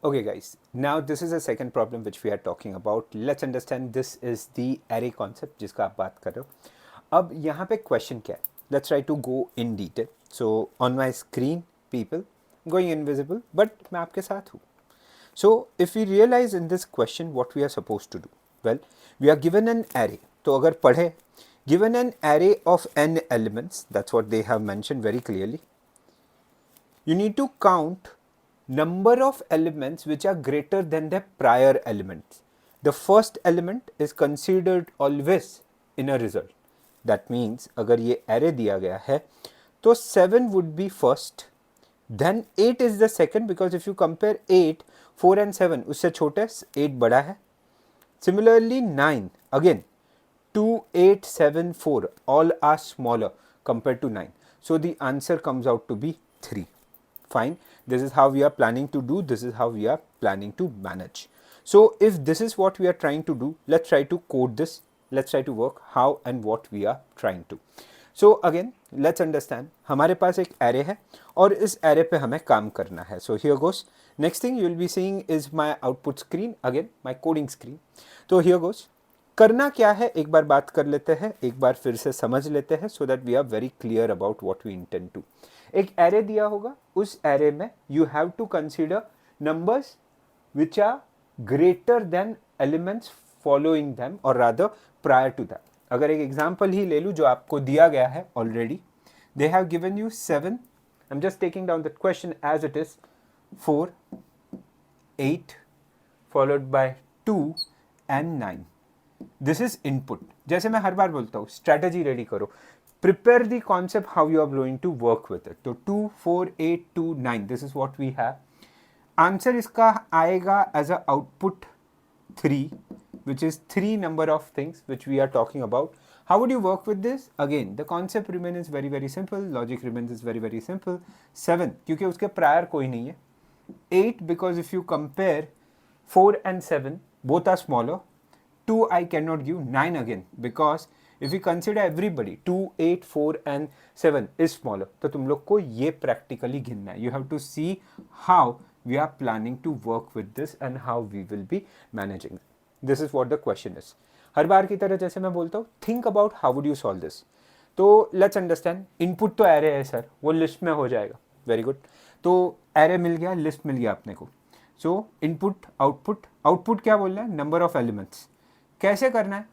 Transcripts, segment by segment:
Okay guys, now this is the second problem which we are talking about. Let's understand this is the array concept जिसका आप बात कर रहे हो. अब यहाँ पे question क्या है? Let's try to go in detail. So on my screen, people, going invisible, but मैं आपके साथ हूँ. So if we realize in this question what we are supposed to do, well, we are given an array. तो अगर पढ़े, given an array of n elements, that's what they have mentioned very clearly. You need to count number of elements which are greater than the prior elements. The first element is considered always in a result. That means अगर ये array दिया गया है तो 7 would be first, then 8 is the second, because if you compare 8, 4 and 7 उससे छोटे, 8 बड़ा है. Similarly 9, again 2, 8, 7, 4 all are smaller compared to 9. So the answer comes out to be 3. Fine, this is how we are planning to do, this is how we are planning to manage. So if this is what we are trying to do, let's try to code this, let's try to work how and what we are trying to. So again let's understand, हमारे पास एक array है और इस array पे हमें काम करना है. So here goes. Next thing you will be seeing is my output screen, again my coding screen. तो here goes. करना क्या है एक बार बात कर लेते हैं, एक बार फिर से समझ लेते हैं, so that we are very clear about what we intend to. एक array दिया होगा, उस array में you have to consider numbers which are greater than elements following them, or rather prior to that. अगर एक एग्जाम्पल ही ले लूँ जो आपको दिया गया है already, they have given you 7. I'm just taking down that question as it is. 4, 8 followed by 2 and 9. This is input. जैसे मैं हर बार बोलता हूँ, strategy ready करो, prepare the concept how you are going to work with it. तो 2, 4, 8, 2, 9, this is what we have. Answer इसका आएगा as a output 3, which is 3 number of things which we are talking about. How would you work with this? Again, the concept remains very very simple, logic remains is very very simple. 7 क्योंकि उसके prior कोई नहीं है. 8 because if you compare 4 and 7, both are smaller. 2 I cannot give. 9 again because if we consider everybody, 2, 8, 4 and 7 is smaller. तो तुम लोग को ये practically गिनना है. You have to see how we are planning to work with this and how we will be managing. This is what the question is. हर बार की तरह जैसे मैं बोलता हूँ, think about how would you solve this. तो let's understand. Input तो array है sir, वो list में हो जाएगा. Very good. तो array मिल गया, list मिल गया अपने को. So input, output क्या बोल रहा है? Number of elements. कैसे करना है?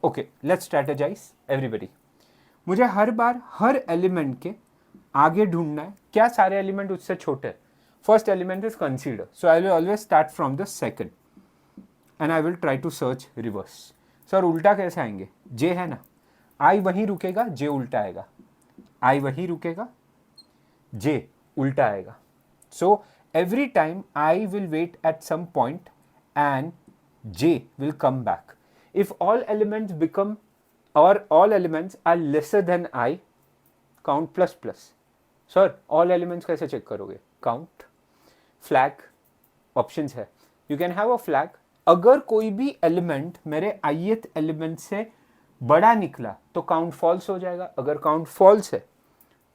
Okay, let's strategize everybody. मुझे हर बार हर element के आगे ढूंढना है. क्या सारे element उससे छोटे हैं? First element is consider. So I will always start from the second. And I will try to search reverse. Sir उल्टा कैसे आएंगे? J है ना, I वहीं रुकेगा, J उल्टा आएगा. I वहीं रुकेगा, J उल्टा आएगा. So every time I will wait at some point and J will come back. If all elements become, or all elements are lesser than I, count plus plus. Sir all elements कैसे check करोगे? Count, flag, options है. You can have a flag. अगर कोई भी element मेरे ith element से बड़ा निकला तो काउंट फॉल्स हो जाएगा. अगर काउंट फॉल्स है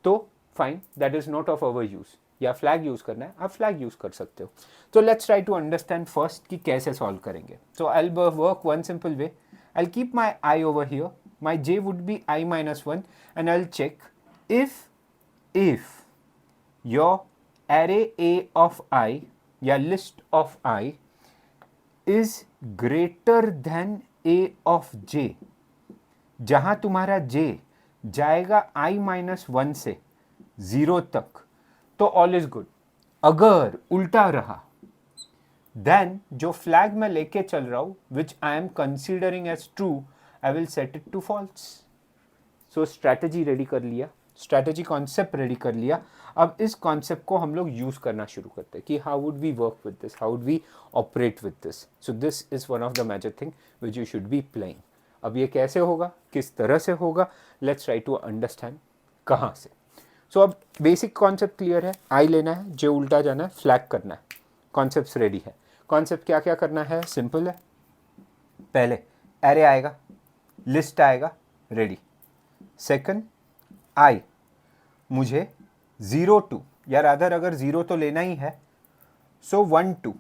तो fine, that is not of our use. या फ्लैग यूज करना है, आप फ्लैग यूज कर सकते हो. तो let's try to understand first कि कैसे सॉल्व करेंगे. So I will work one simple way. I will keep my i over here, my j would be i-1 and I will check if your array A of I या list of I is greater than A of J, जहां तुम्हारा J जाएगा i-1 से 0 तक, तो all is good. अगर उल्टा रहा, देन जो फ्लैग मैं लेके चल रहा हूं which I am considering as true, I will set it to false. So strategy ready कर लिया, स्ट्रैटेजी कॉन्सेप्ट रेडी कर लिया. अब इस कॉन्सेप्ट को हम लोग यूज करना शुरू करते हैं कि how would we work with this, how would we operate with this. So this is one of the major thing which you should be playing. अब ये कैसे होगा, किस तरह से होगा, लेट्स ट्राई टू अंडरस्टैंड कहाँ से. सो अब बेसिक कॉन्सेप्ट क्लियर है. आई लेना है, जे उल्टा जाना है, फ्लैग करना है. कॉन्सेप्ट रेडी है. कॉन्सेप्ट क्या क्या करना है, सिंपल है. पहले एरे आएगा, लिस्ट आएगा, रेडी. सेकंड आई, मुझे 0 to, या रादर अगर 0 तो लेना ही है, सो 1 2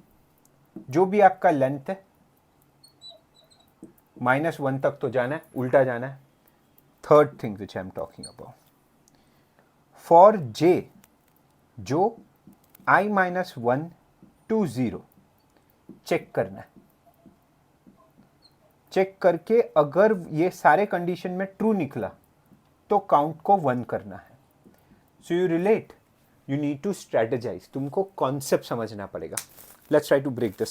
जो भी आपका लेंथ है -1 तक तो जाना है, उल्टा जाना है. Third thing which I am talking about, for j जो i-1 to 0 चेक करना है. चेक करके अगर ये सारे कंडीशन में ट्रू निकला तो काउंट को 1 करना है. So you relate, you need to strategize, तुमको कॉन्सेप्ट समझना पड़ेगा. Let's try to break this.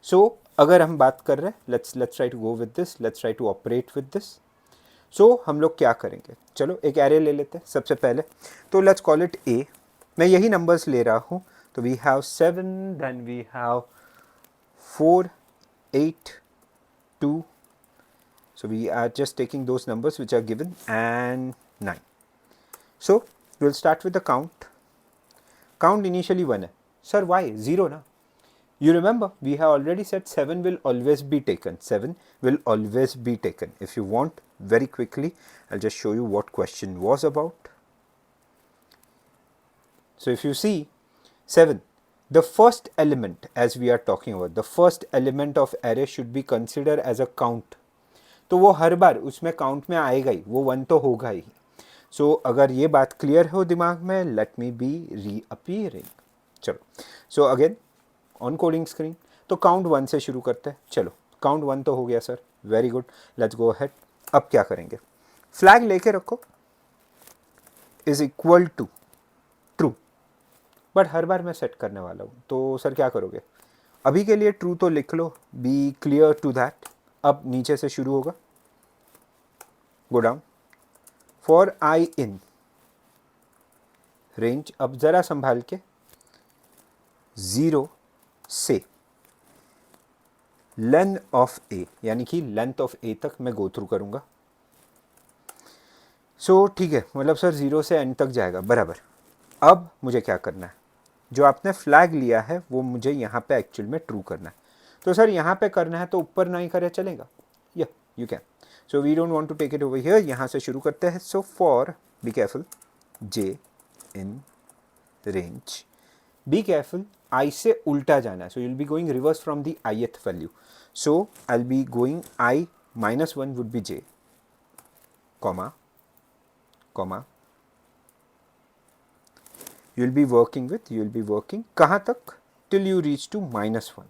So अगर हम बात कर रहे हैं, let's try to go with this, let's try to operate with this. So हम लोग क्या करेंगे, चलो एक एरे ले लेते हैं सबसे पहले. तो लेट्स कॉल इट ए. मैं यही नंबर्स ले रहा हूँ. तो we have 7, then we have 4, 8, 2. So we are just taking those numbers which are given, and 9. So we'll start with the count. Count initially 1 है. Sir, why 0 ना? You remember we have already said 7 will always be taken. 7 will always be taken. If you want, very quickly I'll just show you what question was about. So if you see 7, the first element, as we are talking about, the first element of array should be considered as a count. तो वो हर बार उसमें count में आएगा ही, वो 1 तो होगा ही. सो अगर ये बात क्लियर हो दिमाग में, लेट मी बी रीअपीयरिंग. चलो, so again on coding screen. तो काउंट 1 से शुरू करते हैं. चलो, काउंट 1 तो हो गया sir, very good, let's go ahead. अब क्या करेंगे, फ्लैग लेके रखो is equal to true. But हर बार मैं सेट करने वाला हूँ, तो सर क्या करोगे, अभी के लिए ट्रू तो लिख लो, बी क्लियर टू दैट. अब नीचे से शुरू होगा, go down. For I in range, अब जरा संभाल के, 0 से लेंथ ऑफ ए, यानी कि लेंथ ऑफ ए तक मैं गो थ्रू करूंगा. सो ठीक है, मतलब सर 0 से एंड तक जाएगा, बराबर. अब मुझे क्या करना है, जो आपने फ्लैग लिया है वो मुझे यहाँ पे एक्चुअल में ट्रू करना है. तो सर यहाँ पे करना है तो ऊपर नहीं करे चलेगा, या you can. So we don't want to take it over here, यहाँ से शुरू करते हैं. So for, be careful, j in range, be careful, i से उल्टा जाना है. So you'll be going reverse from the ith value. So I will be going i-1 would be j, comma comma, you will be working कहाँ तक, till you reach to -1.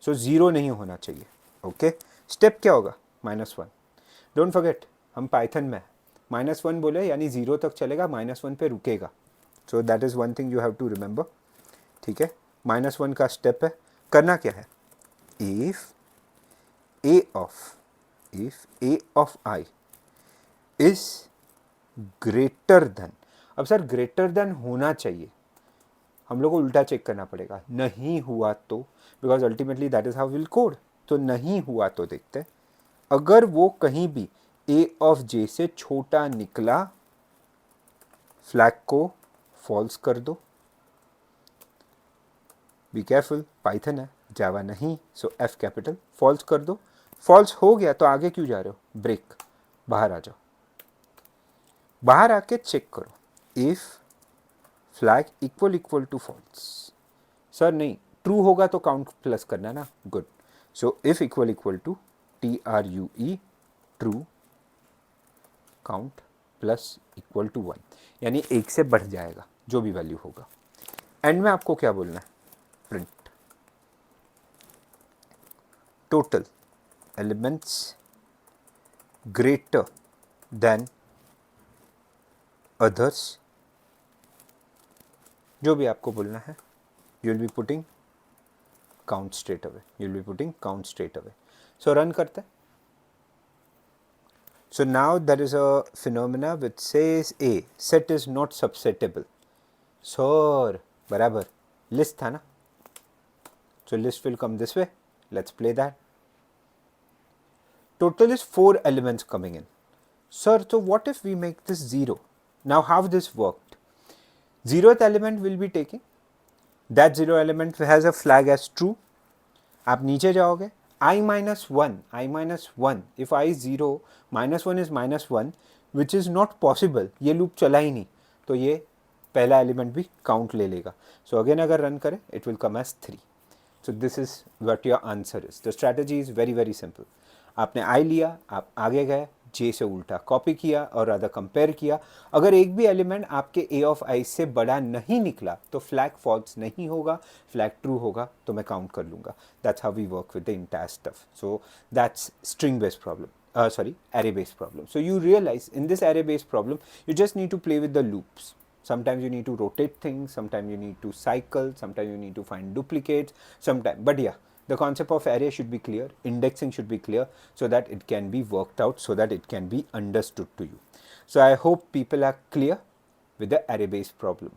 so 0 नहीं होना चाहिए. Okay, step क्या होगा, -1. Don't forget, हम Python में -1 बोले यानी 0 तक चलेगा, -1 पे रुकेगा. So that is one thing you have to remember. ठीक है, -1 का स्टेप है. करना क्या है, if A of I is greater than. अब सर ग्रेटर देन होना चाहिए, हम लोग को उल्टा चेक करना पड़ेगा. नहीं हुआ तो, because ultimately that is how will code. तो नहीं हुआ तो देखते हैं, अगर वो कहीं भी ए ऑफ जे से छोटा निकला, फ्लैग को फॉल्स कर दो. बी केयरफुल, पाइथन है, जावा नहीं. सो एफ कैपिटल, फॉल्स कर दो. फॉल्स हो गया तो आगे क्यों जा रहे हो, ब्रेक, बाहर आ जाओ. बाहर आके चेक करो, if flag equal to false. Sir नहीं, ट्रू होगा तो काउंट प्लस करना ना, good. So if equal to TRUE, true, count plus equal to 1, यानी 1 से बढ़ जाएगा जो भी वैल्यू होगा. एंड में आपको क्या बोलना है, print total elements greater than others. जो भी आपको बोलना है, you will be putting count straight away. So run करते हैं. So now there is a phenomena which says a set is not subsettable. Sir बराबर, लिस्ट था ना, so list will come this way. Let's play that. Total is 4 elements coming in. Sir so what if we make this 0? Now how this worked? 0th element will be taking, that 0 element has a flag as true. आप नीचे जाओगे, i-1, if i 0, -1 is -1, which is not possible, ये loop चला ही नहीं, तो ये पहला element भी काउंट ले लेगा. सो अगेन अगर रन करें it will come as 3. So this is what your answer is. The strategy is very very simple. आपने आई लिया, आप आगे गए, जे से उल्टा कॉपी किया और अदर कंपेयर किया. अगर एक भी एलिमेंट आपके ए ऑफ आई से बड़ा नहीं निकला तो फ्लैग फॉल्स नहीं होगा, फ्लैग ट्रू होगा तो मैं काउंट कर लूँगा. That's how we work with the entire stuff. So that's string based problem. Array based problem. So you realize in this array based problem you just need to play with the loops. Sometimes you need to rotate things, sometimes you need to cycle, sometimes you need to find duplicates, sometimes, but yeah, the concept of array should be clear, indexing should be clear, so that it can be worked out, so that it can be understood to you. So I hope people are clear with the array based problem.